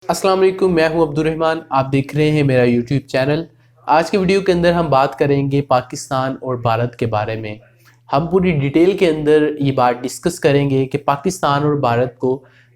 अस्सलाम वालेकुम, मैं हूं अब्दुर्रहमान। आप देख रहे हैं मेरा यूट्यूब चैनल। आज के वीडियो के अंदर हम बात करेंगे पाकिस्तान और भारत के बारे में। हम पूरी डिटेल के अंदर ये बात डिस्कस करेंगे कि पाकिस्तान और भारत को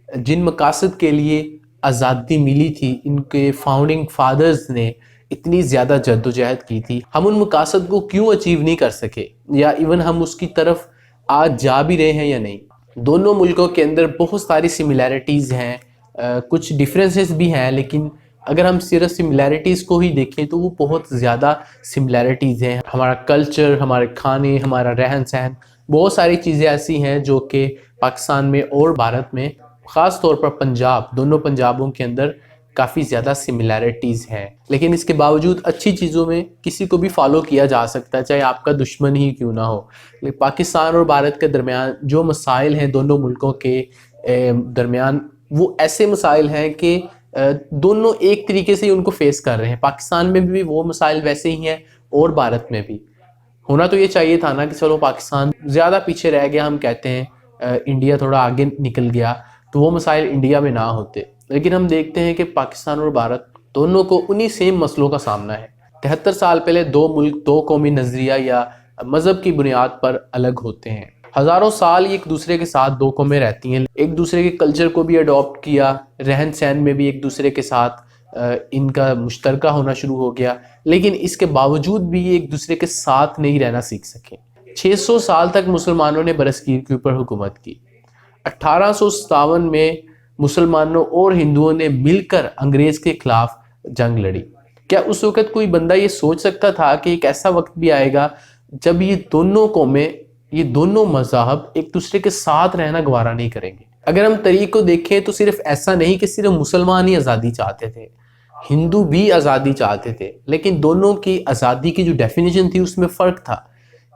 जिन मकासद के लिए आज़ादी मिली थी, इनके फाउंडिंग फादर्स ने इतनी ज़्यादा जद्दोजहद की थी, हम उन मकासद को क्यों अचीव नहीं कर सके, या इवन हम उसकी तरफ आज जा भी रहे हैं या नहीं। दोनों मुल्कों के अंदर बहुत सारी सिमिलैरिटीज़ हैं, कुछ डिफरेंसेस भी हैं, लेकिन अगर हम सिर्फ सिमिलैरिटीज़ को ही देखें तो वो बहुत ज़्यादा सिमिलैरिटीज़ हैं। हमारा कल्चर, हमारे खाने, हमारा रहन सहन, बहुत सारी चीज़ें ऐसी हैं जो कि पाकिस्तान में और भारत में, ख़ास तौर पर पंजाब, दोनों पंजाबों के अंदर काफ़ी ज़्यादा सिमिलैरिटीज़ हैं। लेकिन इसके बावजूद अच्छी चीज़ों में किसी को भी फॉलो किया जा सकता है, चाहे आपका दुश्मन ही क्यों ना हो। लेकिन पाकिस्तान और भारत के दरमियान जो मसाइल हैं दोनों मुल्कों के दरमियान, वो ऐसे मसाइल हैं कि दोनों एक तरीके से ही उनको फेस कर रहे हैं। पाकिस्तान में भी वो मसाइल वैसे ही हैं और भारत में भी। होना तो ये चाहिए था ना कि चलो पाकिस्तान ज़्यादा पीछे रह गया, हम कहते हैं इंडिया थोड़ा आगे निकल गया, तो वो मसाइल इंडिया में ना होते। लेकिन हम देखते हैं कि पाकिस्तान और भारत दोनों को उन्हीं सेम मसलों का सामना है। 73 साल पहले दो मुल्क, दो कौमी नज़रिया या मज़हब की बुनियाद पर अलग होते हैं। हज़ारों साल एक दूसरे के साथ दो कौमें रहती हैं, एक दूसरे के कल्चर को भी अडॉप्ट किया, रहन सहन में भी एक दूसरे के साथ इनका मुश्तरका होना शुरू हो गया, लेकिन इसके बावजूद भी ये एक दूसरे के साथ नहीं रहना सीख सके। 600 साल तक मुसलमानों ने बरसगीर के ऊपर हुकूमत की। 1857 में मुसलमानों और हिंदुओं ने मिलकर अंग्रेज़ के खिलाफ जंग लड़ी। क्या उस वक़्त कोई बंदा ये सोच सकता था कि एक ऐसा वक्त भी आएगा जब ये दोनों कौमें, ये दोनों मज़हब एक दूसरे के साथ रहना गवारा नहीं करेंगे? अगर हम तरीक़ को देखें तो सिर्फ ऐसा नहीं कि सिर्फ मुसलमान ही आज़ादी चाहते थे, हिंदू भी आज़ादी चाहते थे, लेकिन दोनों की आज़ादी की जो डेफिनेशन थी उसमें फ़र्क था।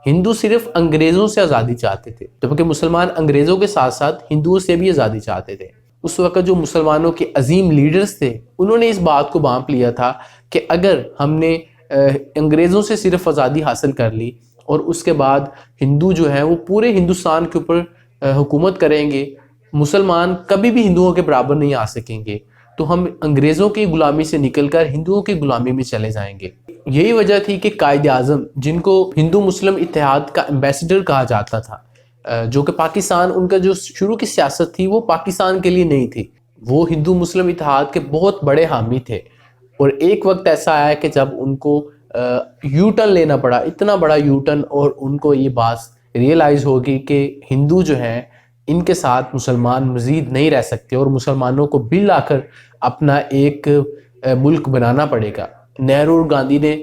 हिंदू सिर्फ अंग्रेज़ों से आज़ादी चाहते थे, जबकि मुसलमान अंग्रेज़ों के साथ साथ हिंदुओं से भी आज़ादी चाहते थे। उस वक़्त जो मुसलमानों के अजीम लीडर्स थे, उन्होंने इस बात को भांप लिया था कि अगर हमने अंग्रेज़ों से सिर्फ आज़ादी हासिल कर ली और उसके बाद हिंदू जो है वो पूरे हिंदुस्तान के ऊपर हुकूमत करेंगे, मुसलमान कभी भी हिंदुओं के बराबर नहीं आ सकेंगे, तो हम अंग्रेज़ों की गुलामी से निकलकर हिंदुओं की गुलामी में चले जाएंगे। यही वजह थी कि कायदे आज़म, जिनको हिंदू मुस्लिम इत्तेहाद का एम्बेसडर कहा जाता था, जो कि पाकिस्तान, उनका जो शुरू की सियासत थी वो पाकिस्तान के लिए नहीं थी, वो हिंदू मुस्लिम इत्तेहाद के बहुत बड़े हामी थे। और एक वक्त ऐसा आया कि जब उनको यू टर्न लेना पड़ा, इतना बड़ा यू टर्न, और उनको ये बात रियलाइज़ होगी कि हिंदू जो हैं इनके साथ मुसलमान मज़ीद नहीं रह सकते और मुसलमानों को बिल आकर अपना एक मुल्क बनाना पड़ेगा। नेहरू और गांधी ने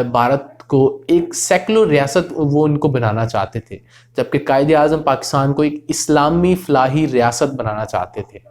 भारत को एक सेकुलर रियासत वो उनको बनाना चाहते थे, जबकि कायदे आज़म पाकिस्तान को एक इस्लामी फलाही रियासत बनाना चाहते थे।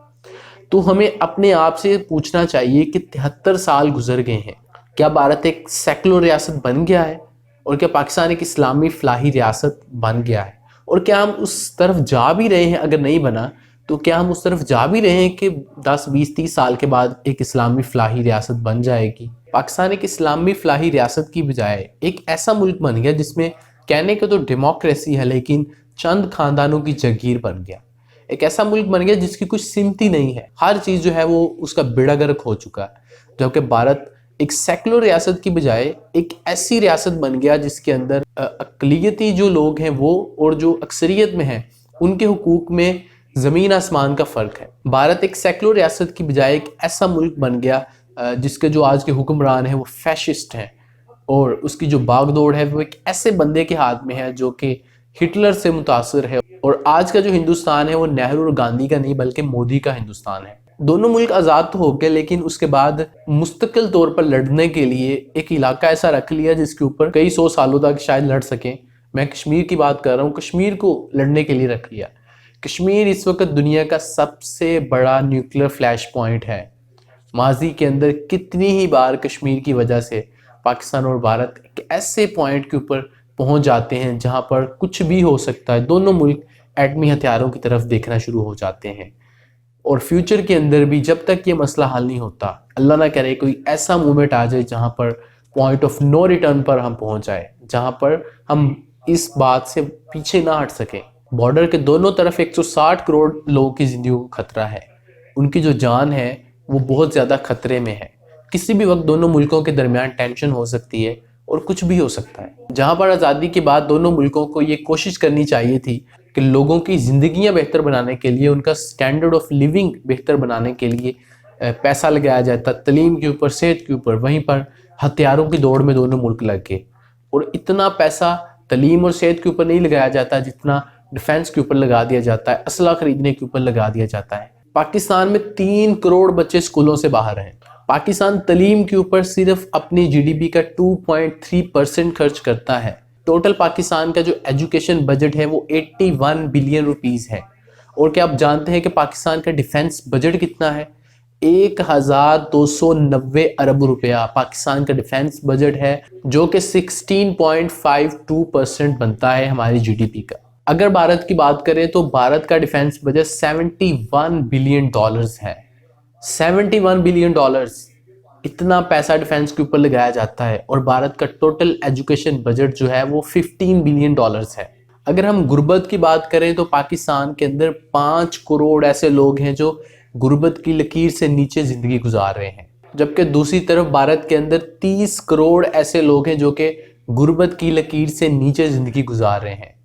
तो हमें अपने आप से पूछना चाहिए कि 73 साल गुजर गए हैं, क्या भारत एक सेकुलर रियासत बन गया है, और क्या पाकिस्तान एक इस्लामी फलाही रियासत बन गया है, और क्या हम उस तरफ जा भी रहे हैं? अगर नहीं बना तो क्या हम उस तरफ जा भी रहे हैं कि 10, 20, 30 साल के बाद एक इस्लामी फलाही रियासत बन जाएगी? पाकिस्तान एक इस्लामी फलाही रियासत की बजाय एक ऐसा मुल्क बन गया जिसमें कहने को तो डेमोक्रेसी है, लेकिन चंद खानदानों की जगीर बन गया। एक ऐसा मुल्क बन गया जिसकी कुछ सिमती नहीं है, हर चीज़ जो है वो उसका बेड़ा गर्क हो चुका है। जबकि भारत एक सेकुलर रियासत की बजाय एक ऐसी रियासत बन गया जिसके अंदर अक़लियती जो लोग हैं वो, और जो अक्सरियत में हैं, उनके हुकूक में ज़मीन आसमान का फ़र्क है। भारत एक सेकुलर रियासत की बजाय एक ऐसा मुल्क बन गया जिसके जो आज के हुक्मरान हैं वो फैशिस्ट हैं, और उसकी जो बागडोर है वो एक ऐसे बंदे के हाथ में है जो कि हिटलर से मुतासर है। और आज का जो हिंदुस्तान है वो नेहरू और गांधी का नहीं बल्कि मोदी का हिंदुस्तान है। दोनों मुल्क आज़ाद तो हो गए, लेकिन उसके बाद मुस्तकिल तौर पर लड़ने के लिए एक इलाका ऐसा रख लिया जिसके ऊपर कई 100 सालों तक शायद लड़ सकें। मैं कश्मीर की बात कर रहा हूँ, कश्मीर को लड़ने के लिए रख लिया। कश्मीर इस वक्त दुनिया का सबसे बड़ा न्यूक्लियर फ्लैश पॉइंट है। माजी के अंदर कितनी ही बार कश्मीर की वजह से पाकिस्तान और भारत एक ऐसे पॉइंट के ऊपर पहुंच जाते हैं जहां पर कुछ भी हो सकता है। दोनों मुल्क एटमी हथियारों की तरफ देखना शुरू हो जाते हैं, और फ्यूचर के अंदर भी जब तक ये मसला हल नहीं होता, अल्लाह ना करे कोई ऐसा मोमेंट आ जाए जहां पर पॉइंट ऑफ नो रिटर्न पर हम पहुंच जाए, जहां पर हम इस बात से पीछे ना हट सकें। बॉर्डर के दोनों तरफ 160 करोड़ लोगों की ज़िंदगी को खतरा है, उनकी जो जान है वो बहुत ज़्यादा खतरे में है। किसी भी वक्त दोनों मुल्कों के दरमियान टेंशन हो सकती है और कुछ भी हो सकता है। जहाँ पर आज़ादी के बाद दोनों मुल्कों को ये कोशिश करनी चाहिए थी कि लोगों की ज़िंदगियाँ बेहतर बनाने के लिए, उनका स्टैंडर्ड ऑफ लिविंग बेहतर बनाने के लिए पैसा लगाया जाता तलीम के ऊपर, सेहत के ऊपर। वहीं पर हथियारों की दौड़ में दोनों मुल्क लग गए और इतना पैसा तलीम और सेहत के ऊपर नहीं लगाया जाता जितना डिफेंस के ऊपर लगा दिया जाता है, असला खरीदने के ऊपर लगा दिया जाता है। पाकिस्तान में 3 करोड़ बच्चे स्कूलों से बाहर हैं। पाकिस्तान तलीम के ऊपर सिर्फ अपनी जीडीपी का 2.3% खर्च करता है। टोटल पाकिस्तान का जो एजुकेशन बजट है वो 81 बिलियन रुपीस है। और क्या आप जानते हैं कि पाकिस्तान का डिफेंस बजट कितना है? 1290 अरब रुपया पाकिस्तान का डिफेंस बजट है, जो कि 16.52% बनता है हमारी जीडीपी का। अगर भारत की बात करें तो भारत का डिफेंस बजट 71 बिलियन डॉलर्स है। 71 बिलियन डॉलर्स, इतना पैसा डिफेंस के ऊपर लगाया जाता है। और भारत का टोटल एजुकेशन बजट जो है वो 15 बिलियन डॉलर्स है। अगर हम गुर्बत की बात करें तो पाकिस्तान के अंदर 5 करोड़ ऐसे लोग हैं जो गुर्बत की लकीर से नीचे ज़िंदगी गुजार रहे हैं, जबकि दूसरी तरफ भारत के अंदर 30 करोड़ ऐसे लोग हैं जो कि गुर्बत की लकीर से नीचे ज़िंदगी गुजार रहे हैं।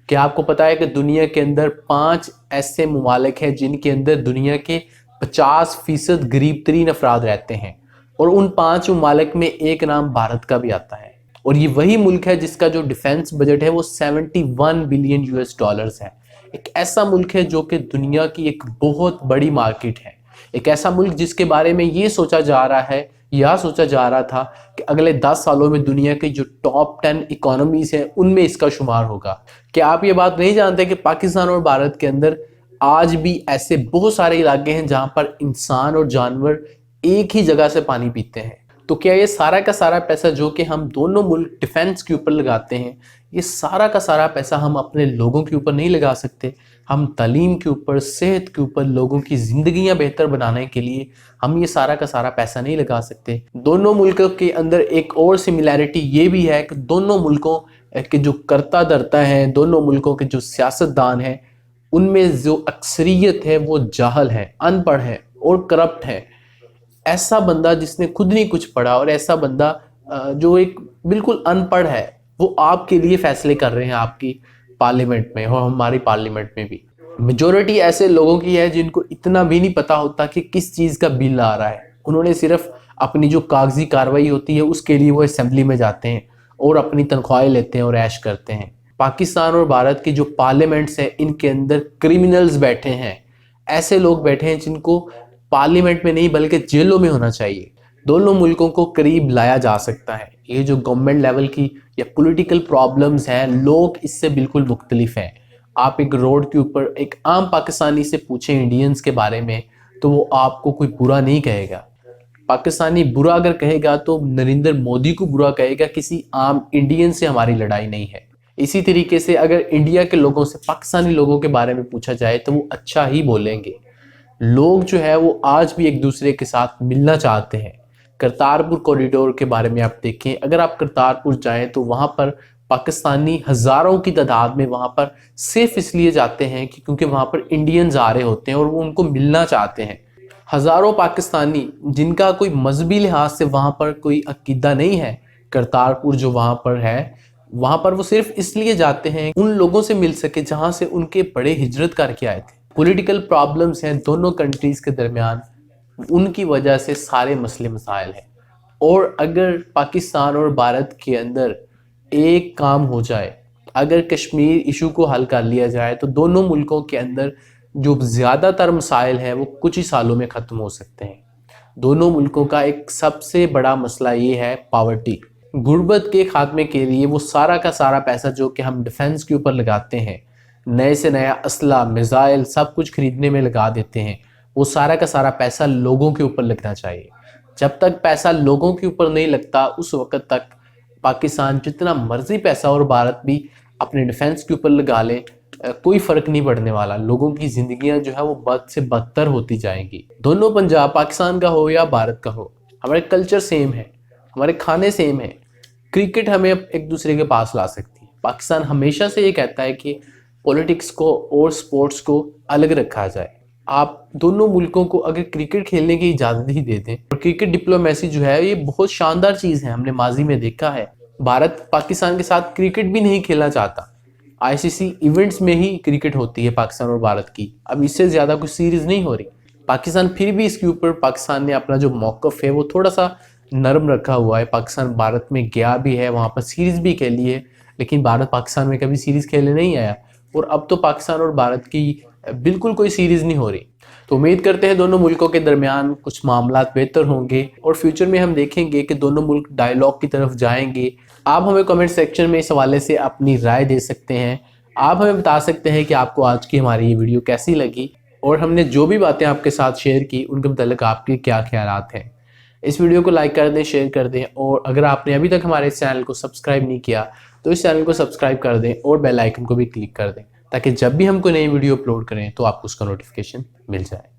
क्या आपको पता है कि दुनिया के अंदर 5 ऐसे ममालिक हैं जिनके अंदर दुनिया के 50% गरीब तरीन अफराद रहते हैं, और उन 5 ममालिक में एक नाम भारत का भी आता है। और ये वही मुल्क है जिसका जो डिफेंस बजट है वो 71 बिलियन यूएस डॉलर्स है। एक ऐसा मुल्क है जो कि दुनिया की एक बहुत बड़ी मार्केट है। एक ऐसा मुल्क जिसके बारे में ये सोचा जा रहा है या सोचा जा रहा था कि अगले 10 सालों में दुनिया की जो टॉप 10 इकोनॉमीज हैं उनमें इसका शुमार होगा। क्या आप ये बात नहीं जानते कि पाकिस्तान और भारत के अंदर आज भी ऐसे बहुत सारे इलाके हैं जहां पर इंसान और जानवर एक ही जगह से पानी पीते हैं? तो क्या ये सारा का सारा पैसा जो कि हम दोनों मुल्क डिफेंस के ऊपर लगाते हैं, ये सारा का सारा पैसा हम अपने लोगों के ऊपर नहीं लगा सकते? हम तालीम के ऊपर, सेहत के ऊपर, लोगों की ज़िंदगियां बेहतर बनाने के लिए हम ये सारा का सारा पैसा नहीं लगा सकते? दोनों मुल्कों के अंदर एक और सिमिलैरिटी ये भी है कि दोनों मुल्कों के जो करता धरता है, दोनों मुल्कों के जो सियासतदान हैं, उनमें जो अक्सरियत है वो जाहल है, अनपढ़ है और करप्ट है। ऐसा बंदा जिसने खुद नहीं कुछ पढ़ा और ऐसा बंदा जो एक बिल्कुल अनपढ़ है, वो आपके लिए फैसले कर रहे हैं आपकी पार्लियामेंट में और हमारी पार्लियामेंट में भी। मेजॉरिटी ऐसे लोगों की है जिनको इतना भी नहीं पता होता कि किस चीज़ का बिल आ रहा है। उन्होंने सिर्फ अपनी जो कागजी कार्रवाई होती है उसके लिए वो असेंबली में जाते हैं और अपनी तनख्वाहें लेते हैं और ऐश करते हैं। पाकिस्तान और भारत की जो पार्लियामेंट्स हैं इनके अंदर क्रिमिनल्स बैठे हैं, ऐसे लोग बैठे हैं जिनको पार्लियामेंट में नहीं बल्कि जेलों में होना चाहिए। दोनों मुल्कों को करीब लाया जा सकता है। ये जो गवर्नमेंट लेवल की या पॉलिटिकल प्रॉब्लम्स हैं, लोग इससे बिल्कुल मुख्तलिफ हैं। आप एक रोड के ऊपर एक आम पाकिस्तानी से पूछें इंडियंस के बारे में तो वो आपको कोई बुरा नहीं कहेगा। पाकिस्तानी बुरा अगर कहेगा तो नरेंद्र मोदी को बुरा कहेगा, किसी आम इंडियन से हमारी लड़ाई नहीं है। इसी तरीके से अगर इंडिया के लोगों से पाकिस्तानी लोगों के बारे में पूछा जाए तो वो अच्छा ही बोलेंगे। लोग जो है वो आज भी एक दूसरे के साथ मिलना चाहते हैं। करतारपुर कॉरिडोर के बारे में आप देखें, अगर आप करतारपुर जाएं तो वहाँ पर पाकिस्तानी हज़ारों की तादाद में वहाँ पर सिर्फ इसलिए जाते हैं कि क्योंकि वहाँ पर इंडियंस आ रहे होते हैं और वो उनको मिलना चाहते हैं। हज़ारों पाकिस्तानी जिनका कोई मजहबी लिहाज से वहाँ पर कोई अकीदा नहीं है, करतारपुर जो वहाँ पर है, वहाँ पर वो सिर्फ इसलिए जाते हैं उन लोगों से मिल सके जहाँ से उनके बड़े हिजरत करके आए थे। पॉलिटिकल प्रॉब्लम्स हैं दोनों कंट्रीज़ के दरमियान, उनकी वजह से सारे मसले मसाइल हैं। और अगर पाकिस्तान और भारत के अंदर एक काम हो जाए, अगर कश्मीर इशू को हल कर लिया जाए तो दोनों मुल्कों के अंदर जो ज़्यादातर मसाइल हैं वो कुछ ही सालों में ख़त्म हो सकते हैं। दोनों मुल्कों का एक सबसे बड़ा मसला ये है पावर्टी। गुर्बत के खात्मे के लिए वो सारा का सारा पैसा जो कि हम डिफेंस के ऊपर लगाते हैं, नए से नया असला, मिसाइल, सब कुछ खरीदने में लगा देते हैं, वो सारा का सारा पैसा लोगों के ऊपर लगना चाहिए। जब तक पैसा लोगों के ऊपर नहीं लगता उस वक़्त तक पाकिस्तान जितना मर्जी पैसा और भारत भी अपने डिफेंस के ऊपर लगा ले, कोई फ़र्क नहीं पड़ने वाला। लोगों की ज़िंदगियां जो है वो बद से बदतर होती जाएंगी। दोनों पंजाब, पाकिस्तान का हो या भारत का हो, हमारे कल्चर सेम है, हमारे खाने सेम है, क्रिकेट हमें एक दूसरे के पास ला सकती है। पाकिस्तान हमेशा से ये कहता है कि पॉलिटिक्स को और स्पोर्ट्स को अलग रखा जाए। آپ دونوں ملکوں کو اگر کرکٹ کھیلنے کی اجازت ہی دے دیں، اور کرکٹ ڈپلومیسی جو ہے یہ بہت شاندار چیز ہے، ہم نے ماضی میں دیکھا ہے بھارت پاکستان کے ساتھ کرکٹ بھی نہیں کھیلنا چاہتا، آئی سی سی ایونٹس میں ہی کرکٹ ہوتی ہے پاکستان اور بھارت کی، اب اس سے زیادہ کوئی سیریز نہیں ہو رہی۔ پاکستان پھر بھی اس کے اوپر پاکستان نے اپنا جو موقف ہے وہ تھوڑا سا نرم رکھا ہوا ہے، پاکستان بھارت میں گیا بھی ہے، وہاں پر سیریز بھی کھیلی ہے، لیکن بھارت پاکستان میں کبھی سیریز کھیلنے نہیں آیا، اور اب تو پاکستان اور بھارت کی بالکل کوئی سیریز نہیں ہو رہی۔ تو امید کرتے ہیں دونوں ملکوں کے درمیان کچھ معاملات بہتر ہوں گے، اور فیوچر میں ہم دیکھیں گے کہ دونوں ملک ڈائیلاگ کی طرف جائیں گے۔ آپ ہمیں کمنٹ سیکشن میں اس حوالے سے اپنی رائے دے سکتے ہیں، آپ ہمیں بتا سکتے ہیں کہ آپ کو آج کی ہماری یہ ویڈیو کیسی لگی، اور ہم نے جو بھی باتیں آپ کے ساتھ شیئر کی ان کے متعلق آپ کے کیا خیالات ہیں۔ اس ویڈیو کو لائک کر دیں، شیئر کر دیں، اور اگر آپ نے ابھی تک ہمارے اس چینل کو سبسکرائب نہیں کیا تو اس چینل کو سبسکرائب کر دیں اور بیل آئیکن کو بھی کلک کر دیں، تاکہ جب بھی ہم کوئی نئی ویڈیو اپلوڈ کریں تو آپ کو اس کا نوٹیفیکیشن مل جائے۔